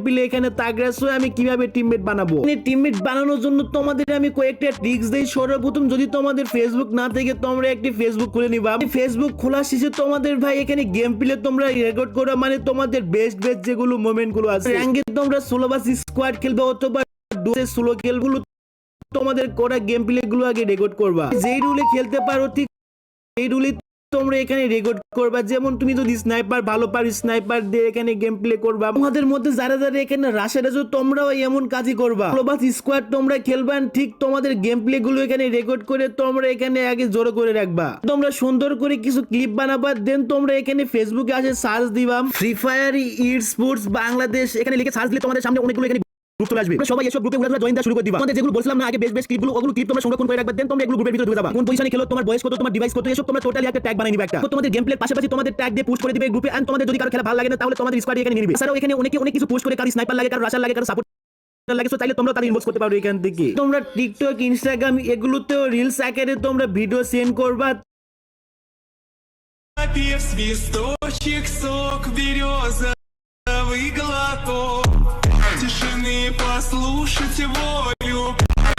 Play এখানে তাগড়া হয়ে আমি কিভাবে টিমমেট বানাবো। টিমমেট বানানোর জন্য তোমাদের আমি কয়েকটা ট্রিক্স দেই। সর্বপ্রথম যদি তোমাদের ফেসবুক না থেকে তোমরা একটি ফেসবুক খুলে নিবা। ফেসবুক খোলার শেষে তোমাদের ভাই এখানে গেম প্লে তোমরা রেকর্ড করো, মানে তোমাদের বেস্ট যেগুলো মোমেন্ট গুলো আছে। র্যাঙ্কে তোমরা সোলো বাস স্কোয়াড খেলবে অথবা ডুয়ে সোলো খেলগুলো তোমাদের করা গেম প্লে গুলো আগে রেকর্ড করবা। যেই রুলে খেলতে পারো ঠিক এই রুলে তোমরা এখানে রেকর্ড করবা। যেমন তুমি যদি স্নাইপার ভালো পারো স্নাইপার দিয়ে এখানে গেম প্লে করবা। তোমাদের মধ্যে যারা যারা এখানে রাশের আছো তোমরাও এমন কাজই করবা। বাস স্কোয়াড তোমরা খেলবা, ঠিক তোমাদের গেম প্লে গুলো এখানে রেকর্ড করে তোমরা এখানে আগে জোরে করে রাখবা। তোমরা সুন্দর করে কিছু ক্লিপ বানাবা, দেন তোমরা এখানে ফেসবুকে আসে সার্চ দিবা ফ্রি ফায়ার ই স্পোর্টস বাংলাদেশ। এখানে লিখে সার্চ দিলে তোমাদের সামনে অনেকগুলো এখানে গ্রুপ চলে আসবে। সবাই এসব গ্রুপে জয়েন দেওয়া শুরু করে দিবা। তোমাদের যেগুলো বলছিলাম না আগে বেস্ট ক্লিপগুলো, ওগুলো ক্লিপ তোমরা সংরক্ষণ করে রাখবা। দেন তোমরা এগুলো গ্রুপের ভিতরে ঢুকে যাবা। কোন পজিশনে খেলো, তোমার বয়স কত, তোমার ডিভাইস কত, এসব তোমরা টোটালি একটা ট্যাগ বানিয়ে নিবা। একটা তোমাদের গেম প্লের পাশাপাশি তোমাদের ট্যাগ দিয়ে পুশ করে দিবে গ্রুপে। আর তোমাদের যদি কারো খেলা ভালো লাগে না তাহলে তোমাদের স্কোয়াডে এখানে নিবে। এছাড়াও এখানে অনেক কিছু পুশ করে, কারো স্নাইপার লাগে, কারো রাশার লাগে, কারো সাপোর্ট লাগে, সো চাইলে তোমরা তাদের ইনবক্স করতে পারো এখান থেকে। তোমরা টিকটক ইনস্টাগ্রাম এগুলোতেও রিলস আকারে তোমরা ভিডিও সেন্ড করবা। Свисточек, сок, березовый глоток, тишины послушать волю,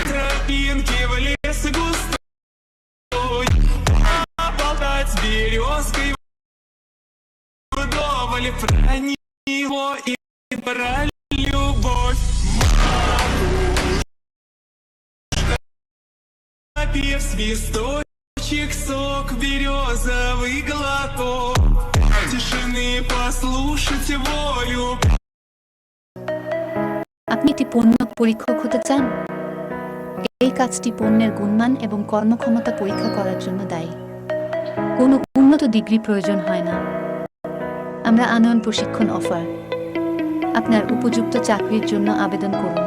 тропинки в лес густой, поболтать с березкой вдоволь, про него и про любовь. Напев свисточек, сок, березовый глоток, тишины послушать волю. আপনি একটি পণ্য পরীক্ষক হতে চান? এই কাজটি পণ্যের গুণমান এবং কর্মক্ষমতা পরীক্ষা করার জন্য দায়ী। কোনো উন্নত ডিগ্রি প্রয়োজন হয় না। আমরা আনয়ন প্রশিক্ষণ অফার। আপনার উপযুক্ত চাকরির জন্য আবেদন করুন।